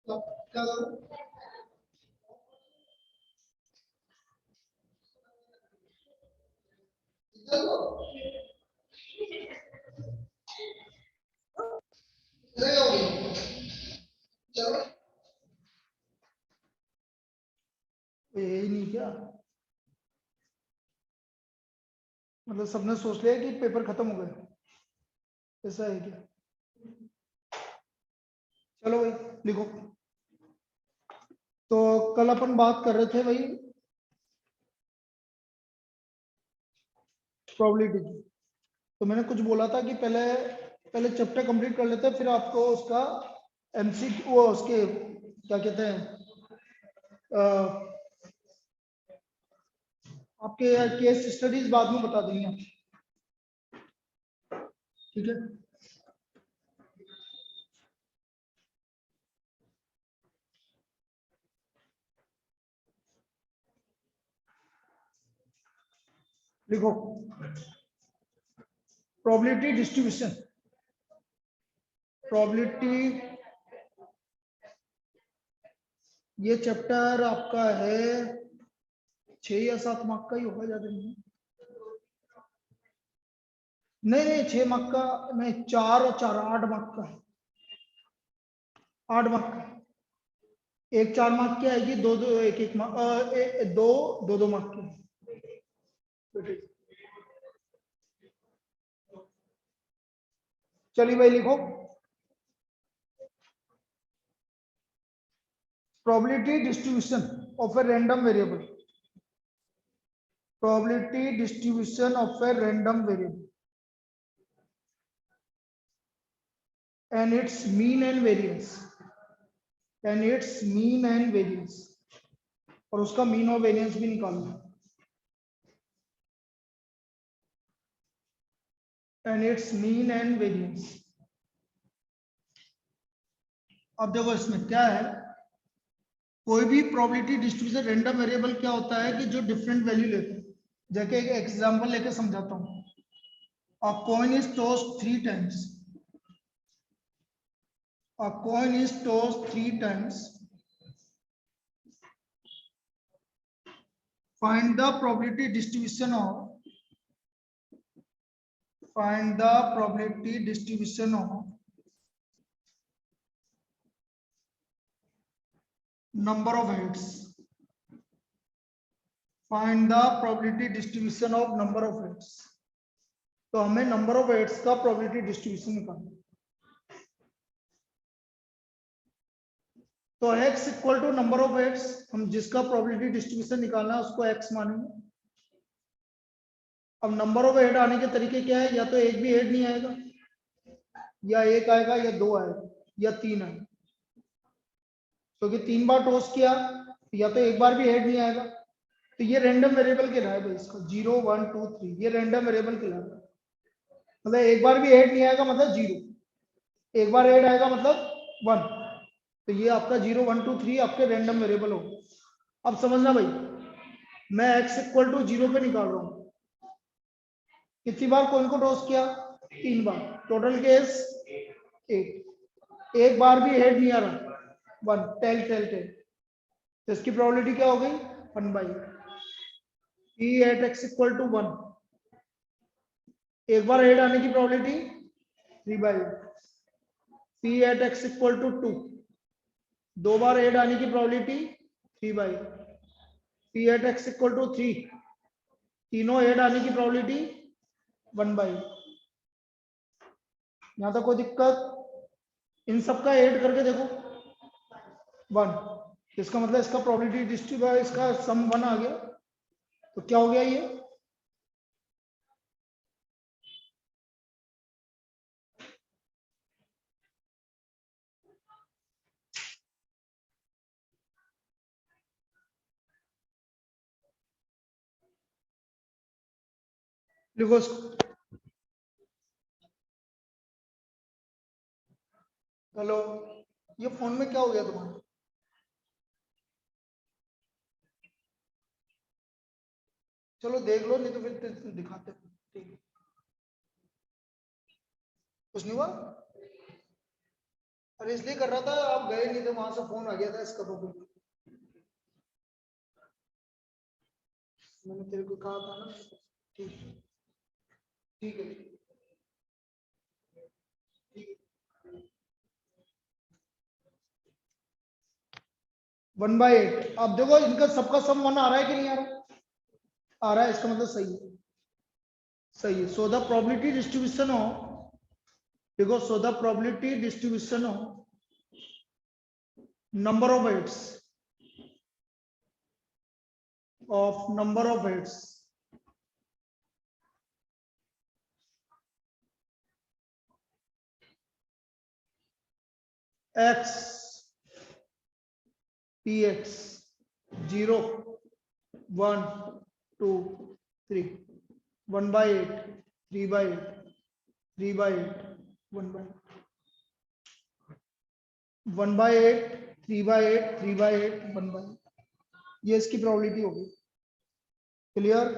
क्या यही नहीं क्या, मतलब सबने सोच लिया कि पेपर खत्म हो गए, ऐसा है क्या? चलो भाई लिखो। तो कल अपन बात कर रहे थे भाई प्रोबेबिलिटी की। तो मैंने कुछ बोला था कि पहले पहले चैप्टर कंप्लीट कर लेते हैं, फिर आपको उसका एमसीक्यू वो उसके क्या कहते हैं आपके केस स्टडीज बाद में बता देंगे आप, ठीक है? लिखो प्रोबेबिलिटी डिस्ट्रीब्यूशन। प्रोबेबिलिटी ये चैप्टर आपका है 6 या 7 मार्क का ही होगा, ज्यादा नहीं। नहीं 6 मार्क का नहीं, 4 और 4 8 मार्क का है, 8 मार्क का। एक 4 मार्क की आएगी, दो दो एक एक मार्क, दो दो दो मार्क की। चलिए भाई लिखो probability distribution of a random variable. Probability distribution of a random variable and its mean and variance, and its mean and variance, और उसका मीन और वेरिएंस भी निकालना, and its mean and variance। अब देखो इसमें क्या है, कोई भी प्रोबेबिलिटी डिस्ट्रीब्यूशन रैंडम वेरिएबल क्या होता है कि जो डिफरेंट वैल्यू लेते हैं। जैसे एक एग्जांपल लेके समझाता हूँ। अ coin is tossed 3 times, a coin is tossed 3 times, find the probability distribution of number of heads, find the probability distribution of number of heads। तो हमें नंबर ऑफ हेड्स का प्रोबेबिलिटी डिस्ट्रीब्यूशन निकालना। तो x equal to number of heads, हम जिसका probability distribution निकालना है उसको x मानेंगे। अब नंबर ऑफ हेड आने के तरीके क्या है, या तो एक भी हेड नहीं आएगा, या एक आएगा, या 2 आएगा, या 3 आएगा। क्योंकि 3 बार टॉस किया, या तो एक बार भी हेड नहीं आएगा। तो ये रैंडम वेरिएबल कहलाएगा, इसको 0 1 2 3 ये रैंडम वेरिएबल कहलाएगा। मतलब एक बार भी हेड नहीं आएगा मतलब 0, एक बार हेड आएगा मतलब 1। तो ये आपका 0 1 2 3 आपके रैंडम वेरिएबल हो। अब समझना भाई, मैं x इक्वल टू 0 पे निकाल रहा हूँ। कितनी बार कौन को टॉस किया? 3 बार, टोटल केस 8। एक बार भी हेड नहीं आ रहा, 1 टेल टेल टेल। तो इसकी प्रोबेबिलिटी क्या हो गई? 1/, p at x equal to 1। एक बार हेड आने की probability 3/, p at x equal to 2। दो बार हेड आने की probability 3/, p at x equal to 3। तीनों हेड आने की प्रोबेबिलिटी 1/। यहां तक कोई दिक्कत? इन सबका ऐड करके देखो 1, इसका मतलब इसका प्रोबेबिलिटी डिस्ट्रीब्यूशन इसका सम 1 आ गया। तो क्या हो गया ये? लिखो इसको। हेलो, ये फोन में क्या हो गया तुम्हारे? चलो देख लो, नहीं तो फिर दिखाते हैं। ठीक है, कुछ नहीं हुआ। अरे इसलिए कर रहा था, आप गए नहीं थे, वहां से फोन आ गया था इसका तो। मैंने तेरे को कहा था ना। ठीक ठीक है। 1/8। अब देखो इनका सबका सम 1 आ रहा है कि नहीं आ रहा? आ रहा है, इसका मतलब सही है। सही है। So the probability distribution of, देखो so the probability distribution of number of heads x px 0 1 2 3 1/8 3/8 3/8 1/8 3/8 3/8 1/8, ये इसकी प्रोबेबिलिटी होगी। क्लियर?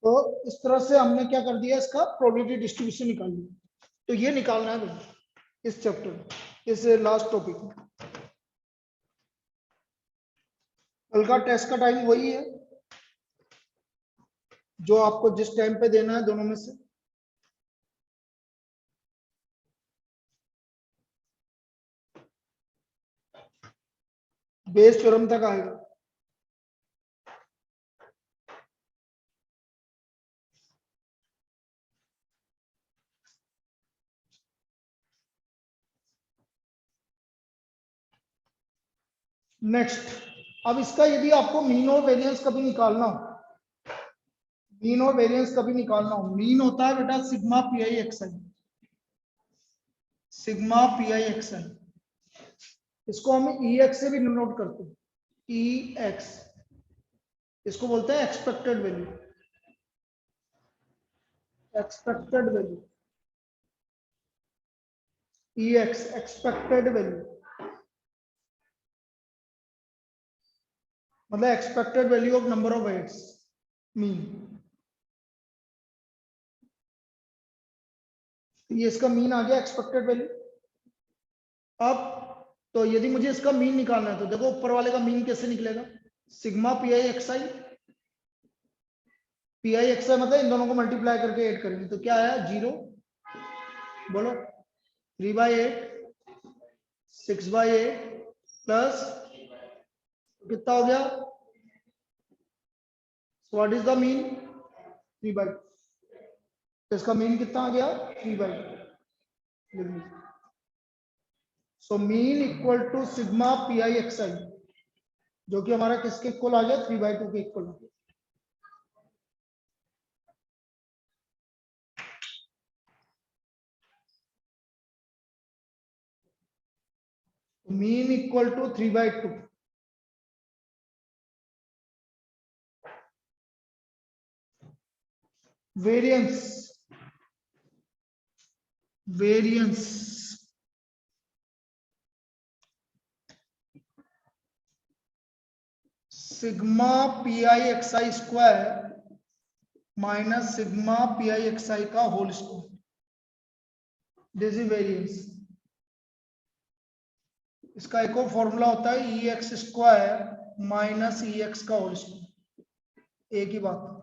तो इस तरह से हमने क्या कर दिया, इसका प्रोबेबिलिटी डिस्ट्रीब्यूशन निकाल लिया। तो ये निकालना है भाई इस चैप्टर में, इस लास्ट टॉपिक में। कल का टेस्ट का टाइम वही है जो आपको जिस टाइम पे देना है दोनों में से। बेस थ्योरम तक आएगा। नेक्स्ट, अब इसका यदि आपको मीन और वेरिएंस कभी निकालना हो, मीन और वेरिएंस कभी निकालना हो, मीन होता है बेटा sigma P I X I, sigma P I X I. इसको हम ई एक्स से भी नोट करते हैं, ई एक्स। इसको बोलते हैं एक्सपेक्टेड वैल्यू, एक्सपेक्टेड वैल्यू, ई एक्स एक्सपेक्टेड वैल्यू, मतलब expected value of number of heads, mean. ये इसका मीन आ गया, एक्सपेक्टेड वैल्यू। अब तो यदि मुझे इसका मीन निकालना है तो देखो ऊपर वाले का मीन कैसे निकलेगा, sigma P I X I, P I X I मतलब इन दोनों को मल्टीप्लाई करके ऐड करेंगे तो क्या आया 0, बोलो 3/8 6/8 प्लस कितना हो गया, व्हाट इज द मीन 3/8, तो इसका मीन कितना आ गया 3/8। So mean equal to sigma P I X I, जो कि हमारा किसके इक्वल आ गया 3/2 के equal. Mean equal to 3/2। Variance, variance sigma P I X I square minus sigma P I X I का whole square, this is variance. इसका एक और फॉर्मूला होता है E X square minus E X का होल स्क्वायर, एक ही बात,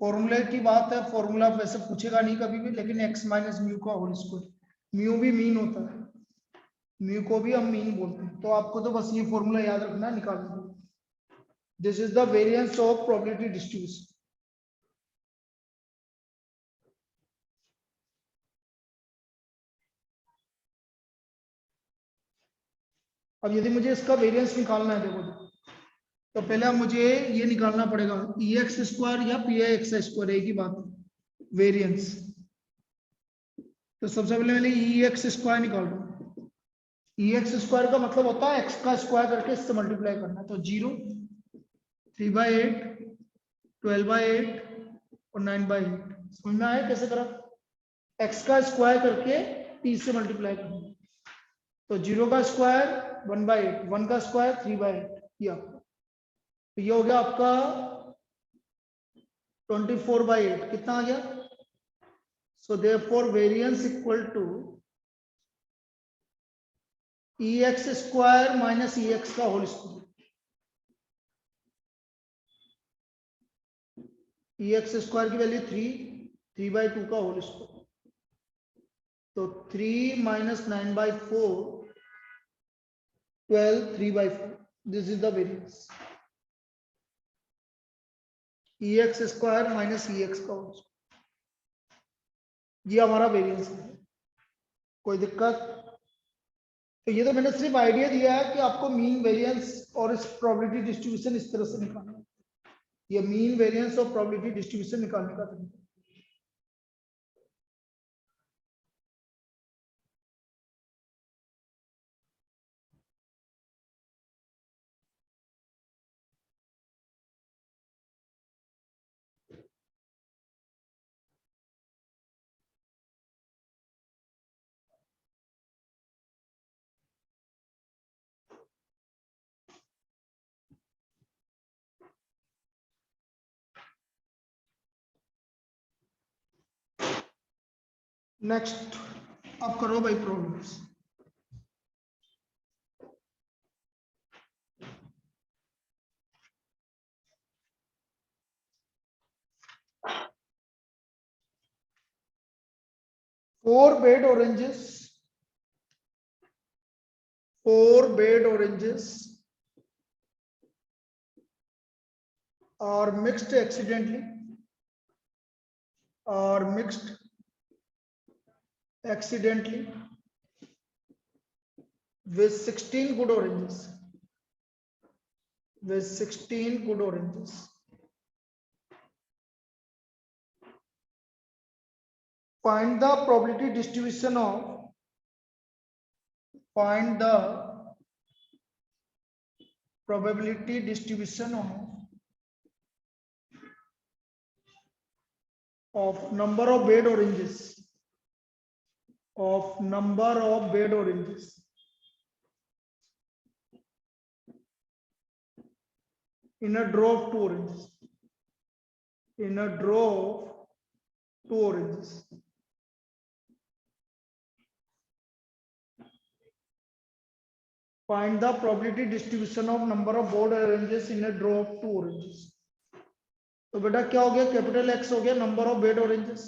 फॉर्मूले की बात है। फॉर्मूला वैसे पूछेगा नहीं कभी भी, लेकिन एक्स माइनस म्यू का होल स्क्वायर, म्यू भी मीन होता है, म्यू को भी हम मीन बोलते हैं। तो आपको तो बस ये फॉर्मूला याद रखना, निकालना। This is the variance of probability distribution. अब यदि मुझे इसका वेरिएंस निकालना है, देखो तो पहले मुझे ये निकालना पड़ेगा ई एक्स स्क्वायर या पी आई एक्स स्क्वायर, एक ही बात है, वेरिएंस। तो सबसे पहले मैंने ई एक्स स्क्वायर निकाल रहा, ई एक्स स्क्वायर का मतलब होता है एक्स का स्क्वायर करके इससे मल्टीप्लाई करना। तो 0 3/8 12/8 और 9/8, समझ में आया कैसे करा, एक्स का स्क्वायर करके टी से मल्टीप्लाई करना। तो 0 का स्क्वायर 1/8, 1 का स्क्वायर 3/8, किया। तो ये हो गया आपका 24/8, कितना आ गया So therefore variance equal to ex square minus ex का होल स्क्वायर. ex स्क्वायर की वैल्यू 3/2 का होल स्क्वायर. तो 3 minus 9/4 12 3/4. This is the variance. ex square minus ex का होल स्क्वायर. ये हमारा वेरिएंस है. कोई दिक्कत? तो ये तो मैंने सिर्फ आइडिया दिया है कि आपको मीन वेरिएंस और इस प्रोबेबिलिटी डिस्ट्रीब्यूशन इस तरह से निकालना है. ये मीन वेरिएंस और प्रोबेबिलिटी डिस्ट्रीब्यूशन निकालने का तरीका. नेक्स्ट अब करो भाई problems. Four bad oranges are mixed accidentally with 16 good oranges. Find the probability distribution of number of bad oranges in a draw of two oranges. Find the probability distribution of number of bad oranges in a draw of two oranges. तो बेटा क्या हो गया? Capital X हो गया number of bed oranges.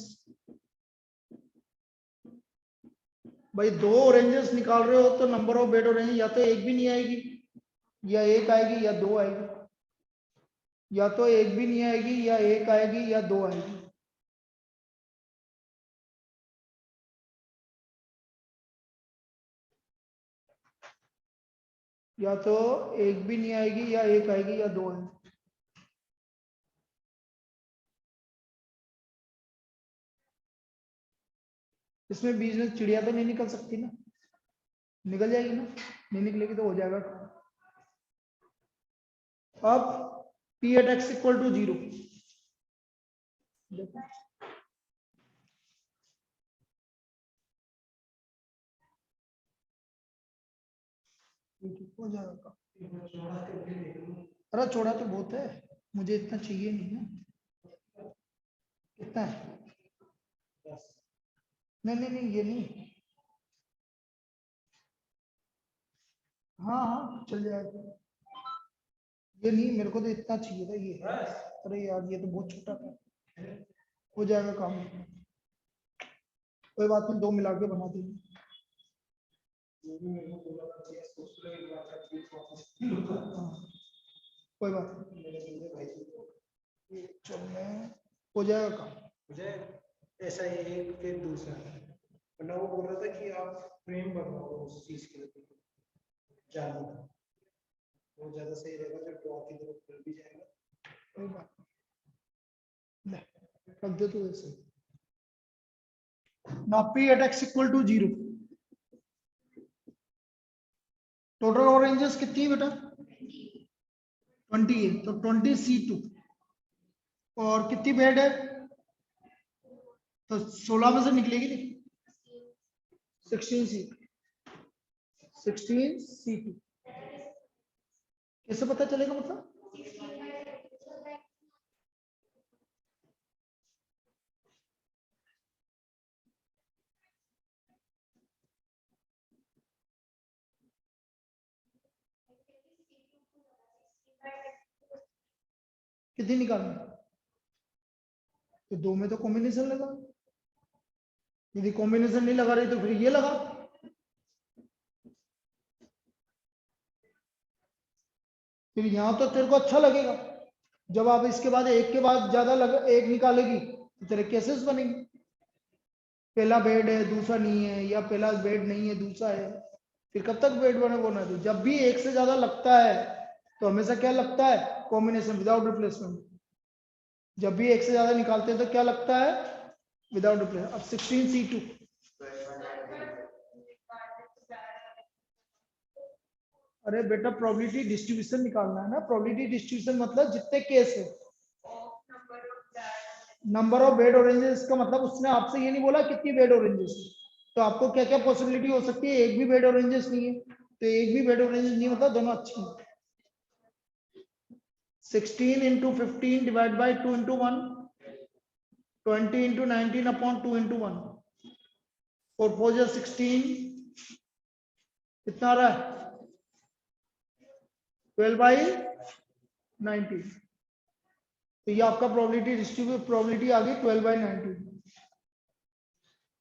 भाई दो oranges निकाल रहे हो तो नंबर ऑफ बेड ऑरेंजेस या तो एक भी नहीं आएगी, या एक आएगी, या दो आएगी. या तो एक भी नहीं आएगी, या एक आएगी, या दो आएगी. या तो एक भी नहीं आएगी, या एक आएगी, या दो आएगी. इसमें बीच में चिड़िया तो नहीं निकल सकती ना? निकल जाएगी ना? नहीं निकलेगी तो हो जाएगा. अब p at x equal to 0. हो जाएगा. अरे छोड़ा तो बहुत है, मुझे इतना चाहिए नहीं ना. कितना है? नहीं ये नहीं. हाँ चल जाएगा. ये नहीं, मेरे को तो इतना चाहिए था ये. अरे यार ये तो बहुत छोटा था. हो जाएगा काम. कोई बात नहीं, दो मिला के बना देंगे. कोई बात नहीं, चलने हो जाएगा काम. मुझे ऐसा एक फिर दूसरा वरना वो बोल रहा था कि आप फ्रेम बनवाओ उस चीज के लिए जानने का, वो ज्यादा सही रहेगा. जब ड्रॉ की तरफ खुल भी जाएगा. कोई बात नहीं, कर दे तो ऐसे. Now p at x equal to 0. Total oranges कितनी बेटा? 20 है, तो 20 C2. और कितनी बेड है? तो 16 में से निकलेगी नहीं. 16 C2. कैसे पता चलेगा? मतलब कितनी निकालनी? तो दो में तो कॉम्बिनेशन लगा, यदि कॉम्बिनेशन नहीं लगा रही तो फिर ये लगा। फिर यहां तो तेरे को अच्छा लगेगा, जब आप इसके बाद एक के बाद ज्यादा एक निकालेगी तो तेरे केसेस बनेंगे, पहला बेड है दूसरा नहीं है, या पहला बेड नहीं है दूसरा है, फिर कब तक बेड बने वो ना। जब भी एक से ज्यादा लगता है तो हमेशा क्या लगता है? Combination without replacement. जब भी एक से ज्यादा निकालते हैं तो क्या लगता है? Without replacement. अब 16C2, अरे बेटा प्रोबेबिलिटी डिस्ट्रीब्यूशन निकालना है ना। प्रोबेबिलिटी डिस्ट्रीब्यूशन मतलब जितने केस है, नंबर ऑफ बेड ऑरेंजेस का मतलब उसने आपसे ये नहीं बोला कितनी बेड ऑरेंजेस, तो आपको क्या क्या पॉसिबिलिटी हो सकती है। एक भी बेड ऑरेंजेस नहीं है, तो एक भी बेड ऑरेंजेस नहीं मतलब दोनों अच्छी हैं। 16 into 15 divided by 2 into 1, 20 into 19 upon 2 into 1, 4 4 जा 16, कितना आ रहा है? 12/19। तो ये आपका प्रोबेबिलिटी डिस्ट्रीब्यूट प्रोबेबिलिटी आ गई 12/19।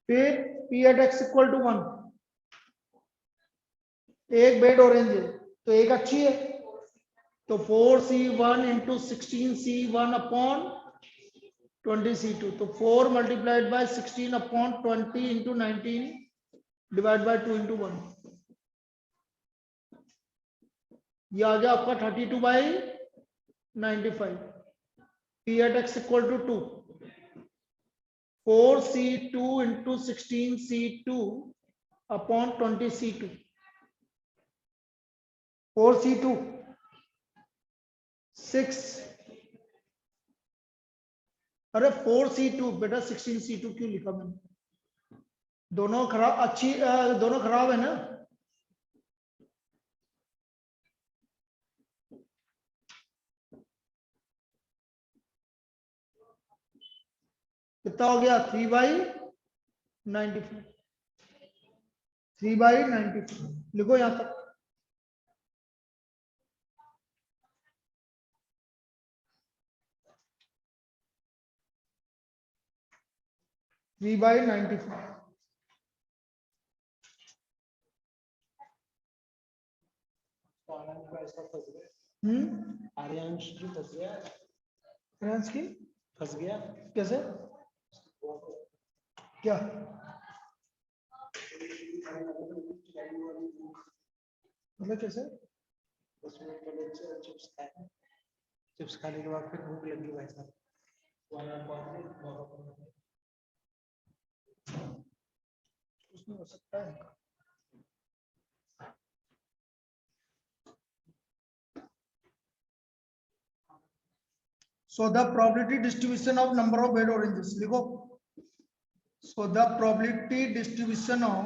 फिर P at x equal to 1, एक बेड ऑरेंज है तो एक अच्छी है, तो 4C1 into 16C1 upon 20C2, तो 4 multiplied by 16 upon 20 into 19 divided by 2 into 1, ये आ गया आपका 32/95। P at x equal to 2, 4C2 into 16C2 upon 20C2, 4C2 6, अरे 4C2 बेटा 16C2 क्यों लिखा मैंने? दोनों खराब अच्छी दोनों खराब है ना। कितना हो गया? 3/95, 3/95 लिखो यहां तक। Three by 95। आर्यांश जी फंस गया। फ्रेंड्स की फंस गया कैसे? क्या मतलब कैसे? उसमें पहले चिप्स खाए, चिप्स खाने के बाद फिर भूख लगी भाई साहब। उसमें हो सकता है। So the probability distribution of number of bed oranges लिखो। So the probability distribution of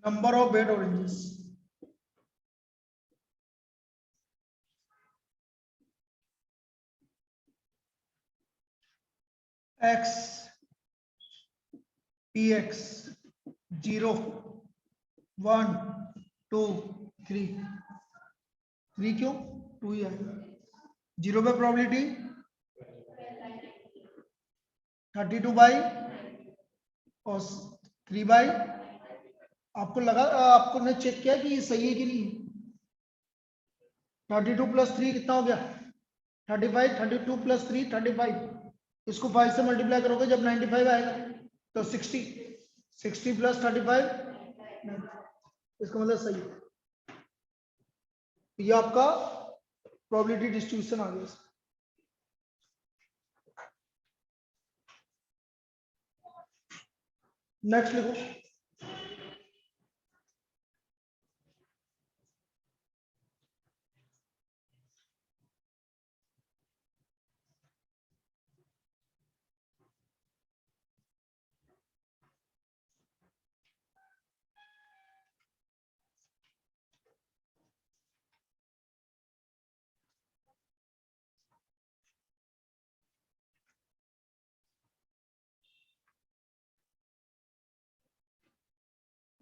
number of bed oranges x px 0 1 2 3, 3 क्यों? 2 ही आएगा। 0 पे प्रोबेबिलिटी 32 और 3 आपको लगा आपको ने चेक किया कि ये सही है कि नहीं? 32 + 3 कितना हो गया? 35, 32 + 3 35, इसको 5 से मल्टीप्लाई करोगे जब 95 आएगा तो 60, 60 + 35, इसका मतलब सही है। ये आपका प्रोबेबिलिटी डिस्ट्रीब्यूशन आ गया। नेक्स्ट लिखो।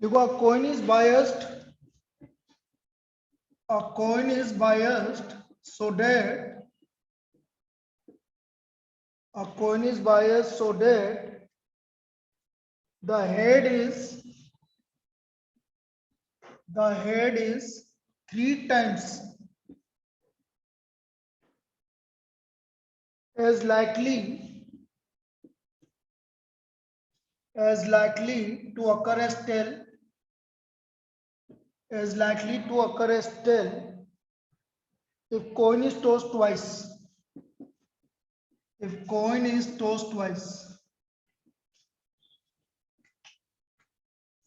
देखो, a coin is biased a coin is biased so that the head is 3 times as likely to occur as tail if coin is tossed twice.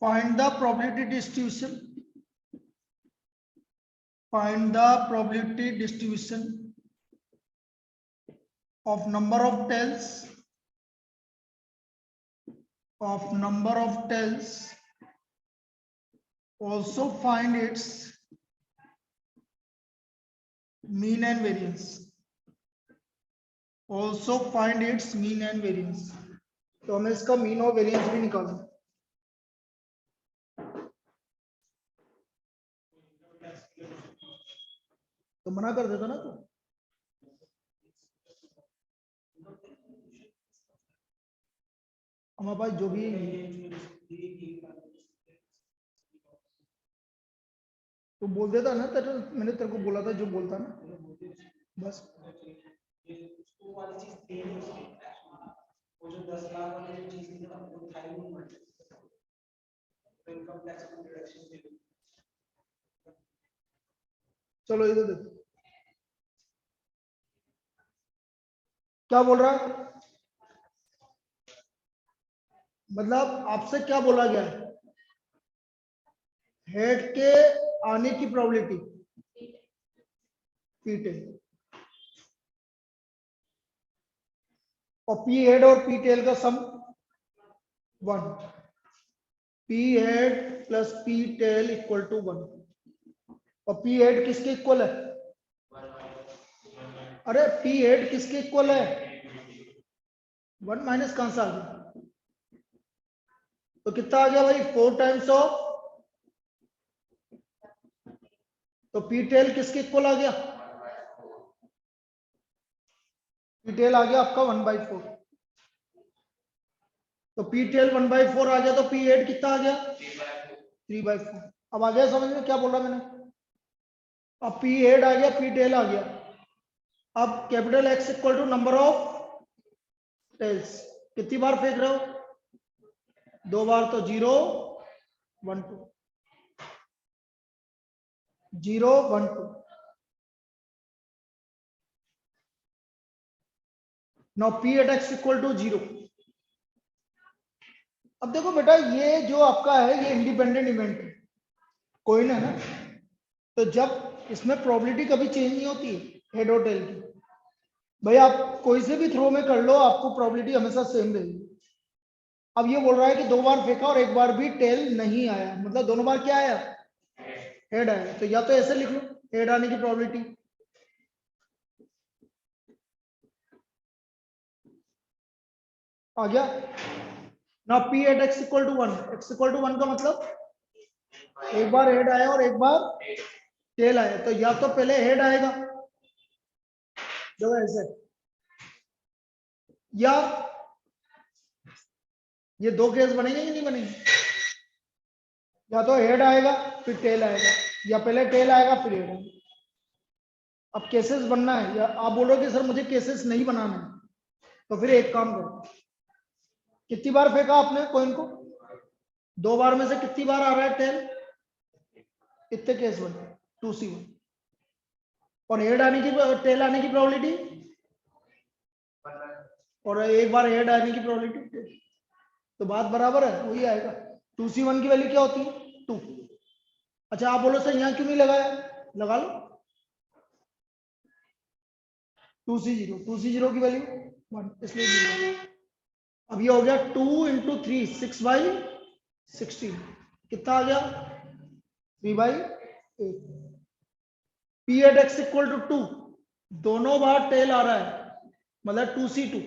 Find the probability distribution of number of tails also find its mean and variance. तो हमें इसका mean और variance भी निकालना है। तो मना कर देता ना तू। हमारे पास जो भी तो बोल देता ना, तेरे मैंने तेरे को बोला था जो बोलता ना बस। उसको वाली चीज थी वो जो 10 लाख वाली जो चीज थी ना वो था ही नहीं, तो इनकम टैक्स की डिडक्शन के लिए। चलो इधर देखो क्या बोल रहा है, मतलब आपसे क्या बोला गया है, हेड के आने की प्रोबेबिलिटी पी टेल और पी हेड और पी टेल का sum 1, P head plus P tail equal to 1 और पी हेड किसके इक्वल है, अरे पी हेड किसके इक्वल है 1 माइनस कहां से आ गया, तो कितना आ गया भाई 4 टाइम्स ऑफ, तो पी टेल किसके इक्वल आ गया, पी टेल आ गया आपका 1/4, तो पी टेल 1/4 आ गया, तो पी हेड कितना आ गया 3/4। अब आ गया समझ में क्या बोला मैंने, अब पी हेड आ गया पी टेल आ गया, अब capital X equal to number of tails, कितनी बार फेंक रहे हो 2 बार, तो 0 1 2 0 1 2। Now P at X equal to 0। अब देखो बेटा ये जो आपका है ये इंडिपेंडेंट इवेंट है, कोई ना, तो जब इसमें प्रोबेबिलिटी कभी चेंज नहीं होती हेड और टेल की, भाई आप कोई से भी थ्रो में कर लो आपको प्रोबेबिलिटी हमेशा सेम रहेगी। अब ये बोल रहा है कि 2 बार फेंका और 1 बार भी टेल नहीं आया, मतलब दोनों बार क्या आया हेड आया, तो या तो ऐसे लिख लो हेड आने की प्रोबेबिलिटी, आ गया ना P at X equal to 1, X equal to 1 का मतलब 1 बार हेड आया और 1 बार टेल आया, तो या तो पहले हेड आएगा जो ऐसे, या ये 2 केस बनेंगे कि नहीं बनेंगे, या तो हेड आएगा फिर टेल आएगा, या पहले टेल आएगा फिर हेड आएगा। अब केसेस बनना है, या आप बोलोगे सर मुझे केसेस नहीं बनाना है, तो फिर एक काम करो, कितनी बार फेंका आपने कॉइन को 2 बार में से कितनी बार आ रहा है टेल, कितने केस बने 2C1, और हेड आने की टेल आने की प्रोबेबिलिटी, और 1 बार हेड आने की प्रोबेबिलिटी, तो बात बराबर है वही आएगा। 2C1 की वैल्यू क्या होती है 2। अच्छा आप बोलो सर यहाँ क्यों नहीं लगाया, लगा लो 2C0 की वैल्यू 1 इसलिए 0। अब ये हो गया 2 × 3 6/16 कितना आ गया 3/8। P at X equal to 2, दोनों बार टेल आ रहा है मतलब 2C2,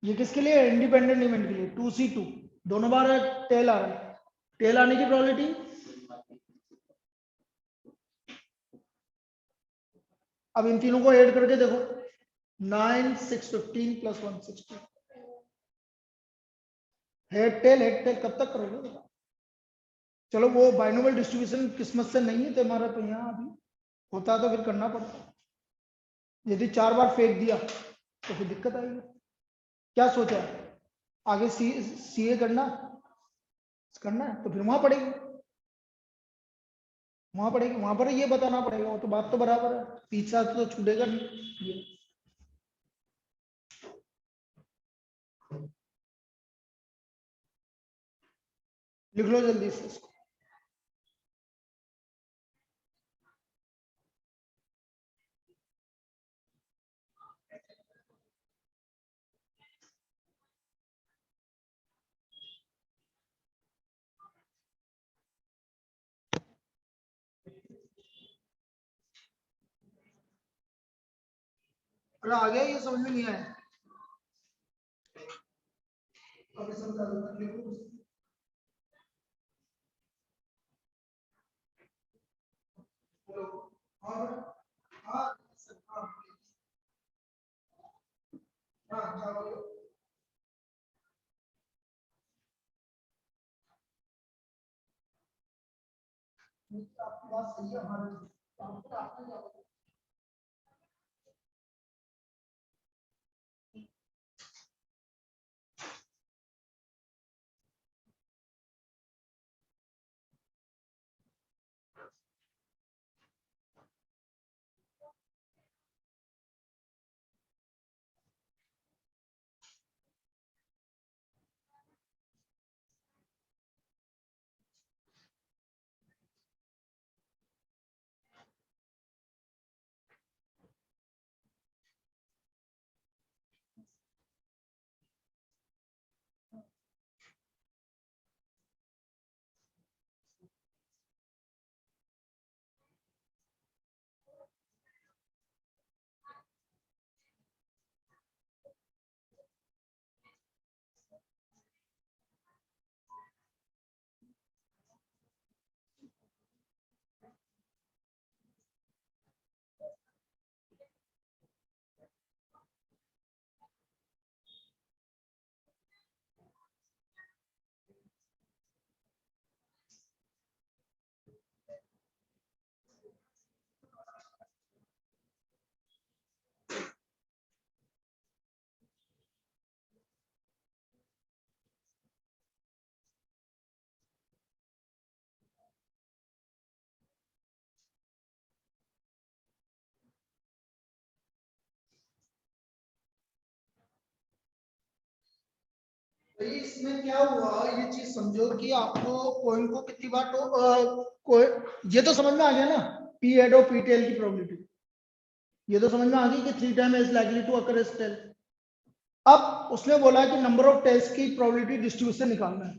ये किसके लिए इंडिपेंडेंट इवेंट के लिए 2C2, दोनों बार टेल आ रहा है, टेल आने की प्रोबेबिलिटी अब इन तीनों को ऐड करके देखो 9 6 15 प्लस 160 हेड टेल कब तक करोगे? चलो वो बाइनोमियल डिस्ट्रीब्यूशन किस्मत से नहीं है तुम्हारा, तो यहाँ अभी होता तो फिर करना पड़ता। यदि 4 बार फेंक दिया तो फिर दिक्कत आएगी। क्या सोचा है आगे सीए करना है तो फिर वहां पड़ेगी, वहां पर ये बताना पड़ेगा। वो तो बात तो बराबर है, पीछा तो छूटेगा नहीं ये। लिख लो जल्दी से इसको। अरे आ गया, ये समझ में नहीं आया अभी समझा दूंगा, लिखो। हेलो, हाँ हाँ हाँ हाँ, क्या बोलो? आपकी बात सही है हमारे, आपने क्या बोला? तो इसमें क्या हुआ, ये चीज समझो कि आपको पॉइंट को कितनी बार ये तो समझ में आ गया ना, पी हेड और पी टेल की प्रोबेबिलिटी ये तो समझ में आ गई कि 3 time is likely to occur as tail. अब उसने बोला कि नंबर ऑफ टेल्स की प्रोबेबिलिटी डिस्ट्रीब्यूशन निकालना है,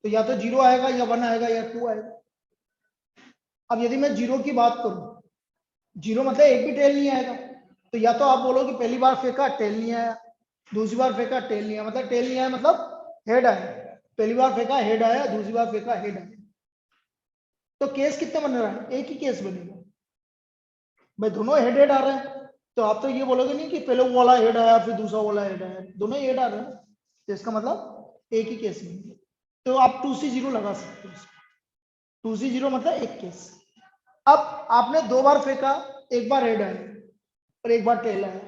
तो या तो 0 आएगा या 1 आएगा या 2 आएगा। अब यदि मैं 0 की बात करूं, 0 मतलब एक भी टेल नहीं आएगा, तो या तो आप बोलो कि पहली बार फेंका टेल नहीं आया, दूसरी बार फेंका टेल नहीं आया, मतलब टेल नहीं आया मतलब हेड आया। पहली बार फेंका हेड आया, दूसरी बार फेंका हेड आया, तो केस कितने बन रहा है? एक ही केस बनेगा भाई, दोनों हेड हेड आ रहे हैं। तो आप तो ये बोलोगे नहीं कि पहले वो वाला हेड आया फिर दूसरा वाला हेड आया, दोनों हेड आ रहे हैं, तो इसका मतलब एक ही केस में। तो आप 2C0 लगा सकते हो, 2C0 मतलब एक केस। अब आपने 2 बार फेंका, एक बार हेड आया और एक बार टेल आया,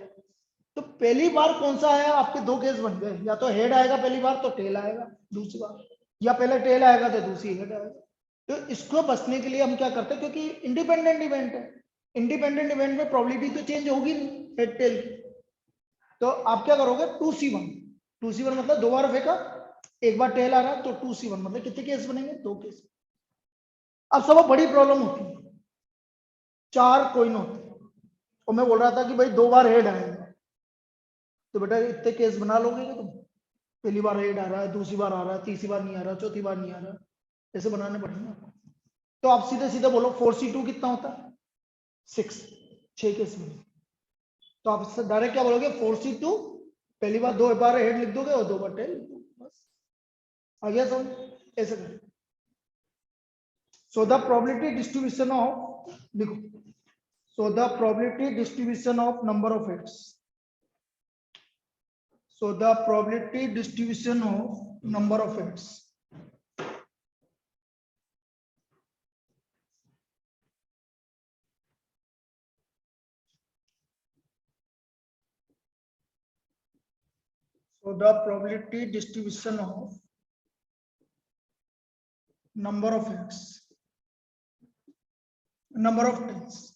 तो पहली बार कौन सा आया? आपके 2 केस बन गए, या तो हेड आएगा पहली बार तो टेल आएगा दूसरी बार, या पहले टेल आएगा तो दूसरी हेड आएगा। तो इसको बचने के लिए हम क्या करते हैं, क्योंकि इंडिपेंडेंट इवेंट है, इंडिपेंडेंट इवेंट में प्रोबेबिलिटी तो चेंज होगी नहीं हेड टेल की, तो आप क्या करोगे 2C1, 2C1 मतलब 2 बार फेंका एक बार टेल आ रहा है, तो 2C1 मतलब कितने केस बनेंगे? 2 केस। अब सब बड़ी प्रॉब्लम होती है, 4 कोइन होते हैं, और मैं बोल रहा था कि भाई 2 बार हेड आएगा, तो बेटा इतने केस बना लोगे क्या तुम? पहली बार हेड आ रहा है, दूसरी बार आ रहा है, तीसरी बार नहीं आ रहा, चौथी बार नहीं आ रहा, ऐसे बनाने पड़ेंगे आपको। तो आप सीधे सीधे बोलो 4C2 कितना होता है? 6, 6 केस में। तो आप इससे डायरेक्ट क्या बोलोगे? 4C2 पहली बार 2 बार हेड लिख दोगे और 2 बार टेल, बस आ गया समझ? ऐसे करें। सो द प्रोबेबिलिटी डिस्ट्रीब्यूशन ऑफ, देखो So the probability distribution of number of hits. So the probability distribution of number of hits. So the probability distribution of number of hits, number of hits,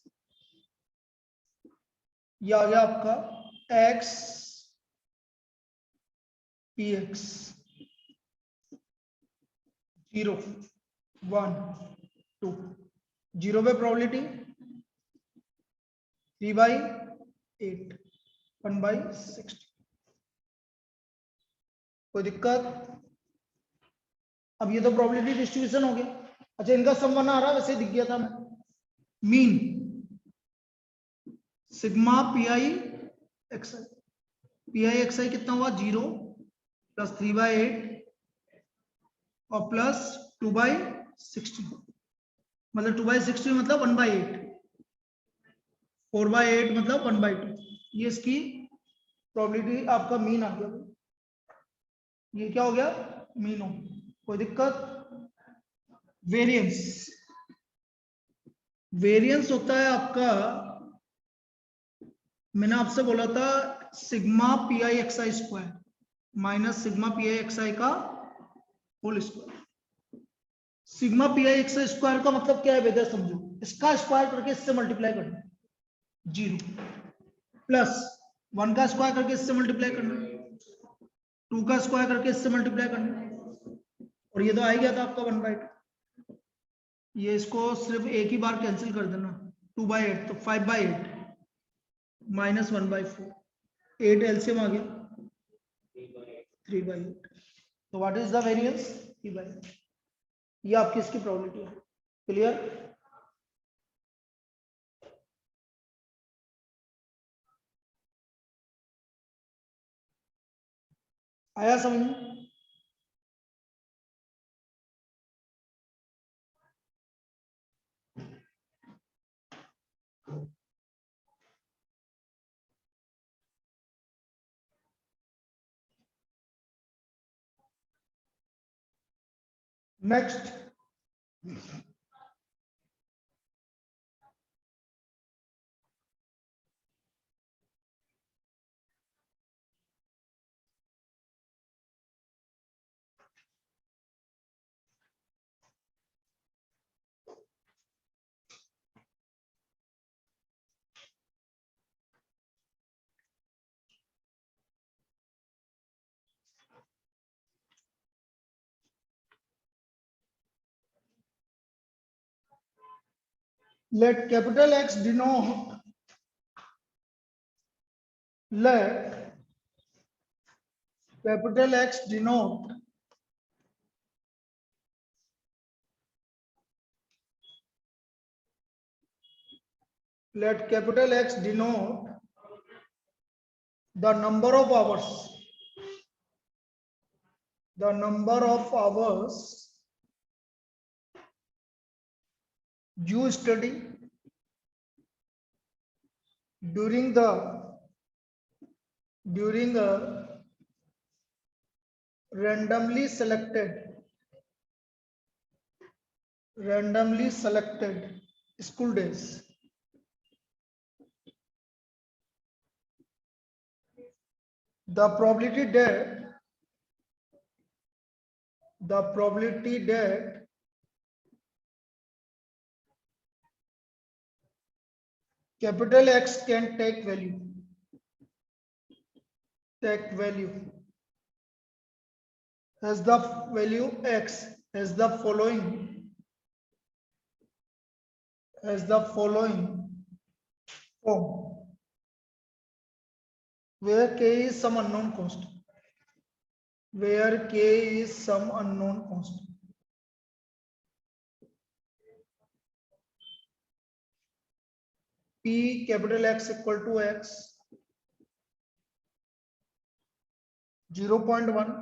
ये आ गया आपका x px 0 1 2 0 पे probability 3/8 1/60। कोई दिक्कत? अब ये तो प्रोबेबिलिटी डिस्ट्रीब्यूशन हो गया। अच्छा, इनका सम बना आ रहा, वैसे दिख गया था मैं। Mean sigma P I X I, P I X I कितना हुआ 0 + 3/8 और प्लस 2/60, मतलब 2/60 मतलब 1/8, 4/8 मतलब 1/2। ये इसकी प्रोबेबिलिटी आपका मीन आ गया। ये क्या हो गया? मीन हो गया। कोई दिक्कत? वेरिएंस, वेरिएंस होता है आपका, मैंने आपसे बोला था sigma P I X I square minus sigma P I X I का whole square. Sigma P I X I square का मतलब क्या है बेटा समझो, इसका स्क्वायर करके इससे मल्टीप्लाई करना 0 प्लस 1 का स्क्वायर करके इससे मल्टीप्लाई करना, 2 का स्क्वायर करके इससे मल्टीप्लाई करना, और ये तो आ ही गया था आपका 1/2। ये इसको सिर्फ एक ही बार कैंसिल कर देना, 2/8 तो 5/8 माइनस 1/4, 8 एलसीएम आ गया 3/8। तो व्हाट इज द वेरिएंस? 3/8। ये आपकी इसकी प्रोबेबिलिटी है। क्लियर? आया समझ में? Next, let capital X denote, let capital X denote let capital X denote the number of hours, the number of hours you study during a randomly selected school days. The probability that capital X can take value as the value X as the following form, where K is some unknown constant, P capital X equal to X 0.1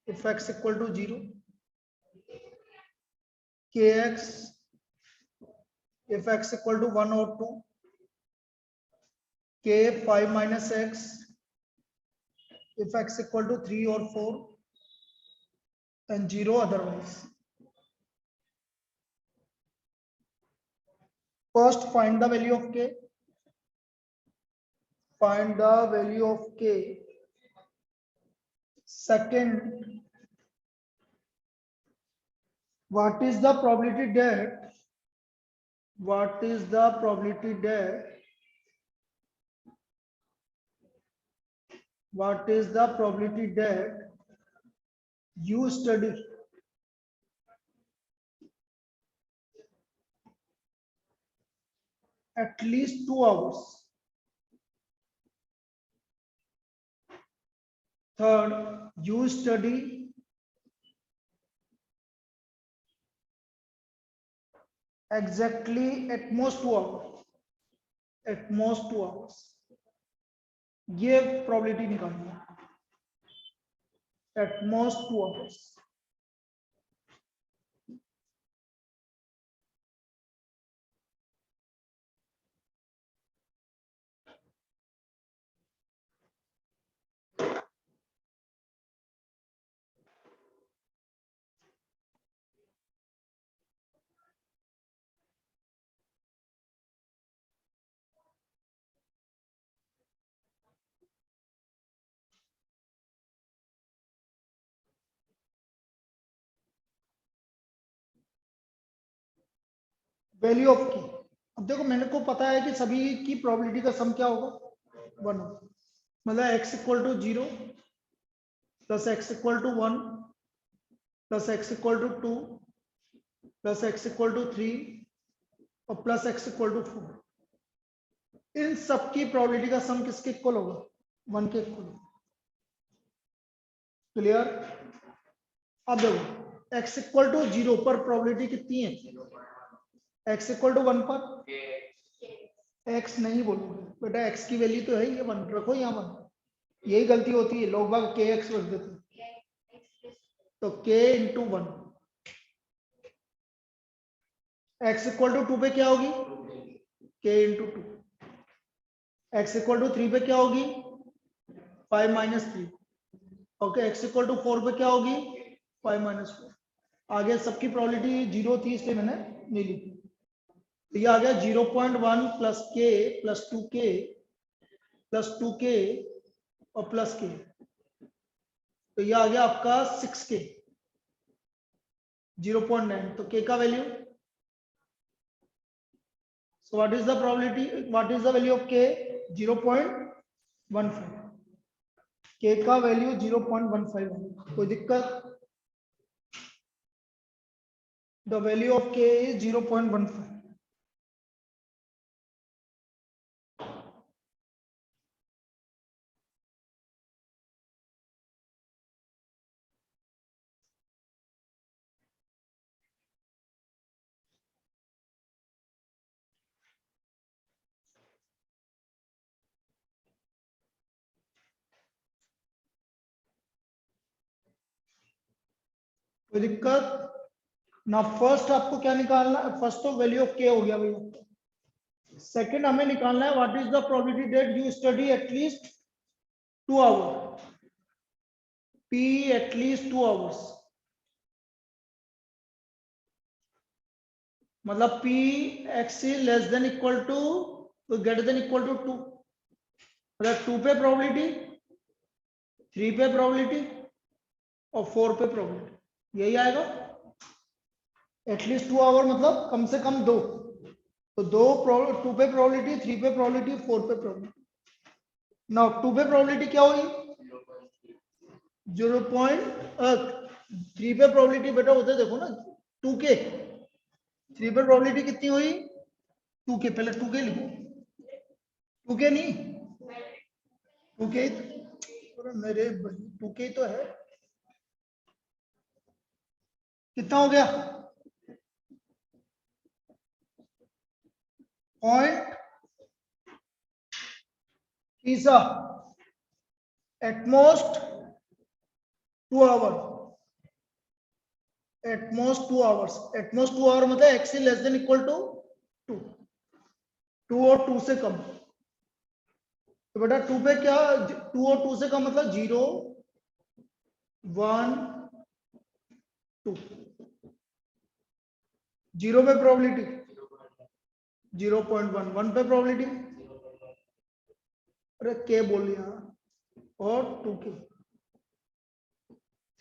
if X equal to 0, Kx if X equal to 1 or 2, k 5 minus x if x equal to 3 or 4 and 0 otherwise. First, find the value of k. Find the value of k. Second, what is the probability that you study at least 2 hours. Third, you study exactly at most 2 hours. At most 2 hours. ये probability निकालनी है. At most 2 hours. Value of की. अब देखो मेरे को पता है कि सभी की प्रोबेबिलिटी का सम क्या होगा 1. मतलब x equal to 0 plus x equal to 1 plus x equal to 2 plus x equal to 3 और प्लस x इक्वल टू 4. इन सब की प्रोबेबिलिटी का सम किसके इक्वल होगा 1 के इक्वल. क्लियर. अब देखो x इक्वल टू 0 पर प्रोबेबिलिटी कितनी है. x इक्वल टू 1 पर x नहीं बोलोगे बेटा, x की वैल्यू तो है ये 1. रखो यहाँ 1. यही गलती होती है, लोग बाग kx रख देते हैं. तो k into 1. x equal to 2 पे क्या होगी k into 2. x equal to 3 पे क्या होगी 5 minus 3. Okay, x equal to 4 पे क्या होगी 5 माइनस 4. आगे सबकी प्रोबेबिलिटी 0 थी इसलिए मैंने नहीं लिखी. तो ये आ गया 0.1 plus k plus 2k plus 2k और प्लस k. तो ये आ गया आपका 6k 0.9. तो k का value. So what is the probability, what is the value of k 0.15. k का वैल्यू 0.15. कोई दिक्कत. The value of k is 0.15. कोई दिक्कत ना. फर्स्ट आपको क्या निकालना है, फर्स्ट तो वैल्यू ऑफ k हो गया भैया. सेकंड हमें निकालना है what is the probability that you study at least 2 hours. p at least 2 hours मतलब p x less than equal to greater than equal to 2. मतलब 2 पे प्रोबेबिलिटी, 3 पे प्रोबेबिलिटी और 4 पे प्रोबेबिलिटी. यही आएगा. एटलीस्ट 2 आवर मतलब कम से कम 2. तो 2 पे प्रोबेबिलिटी, 3 पे प्रोबेबिलिटी, 4 पे प्रोबेबिलिटी. नाउ 2 पे प्रोबेबिलिटी क्या हुई 0. 3 पे प्रोबेबिलिटी बेटा उधर देखो ना 2k. 3 पे प्रोबेबिलिटी कितनी हुई 2k. पहले 2k लिखो. 2k नहीं 2k मेरे 2k तो है. कितना हो गया पॉइंट तीसरा. At most 2 hour. At most 2 hours. At most 2 hour मतलब x less than equal to 2. 2 और 2 से कम. तो बेटा 2 पे क्या, 2 और 2 से का मतलब 0 1 2, 0 पे प्रोबेबिलिटी 0.1, 1 पे प्रोबेबिलिटी, अरे के बोल लिया, और 2 के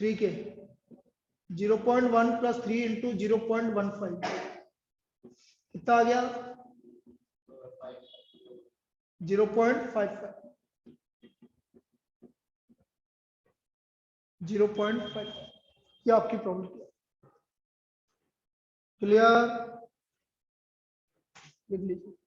3 के 0.1 प्लस 3 इंटू 0.15 कितना आ गया 0.55, 0.5, ये आपकी प्रॉब्लम क्लियर, लिख लीजिए।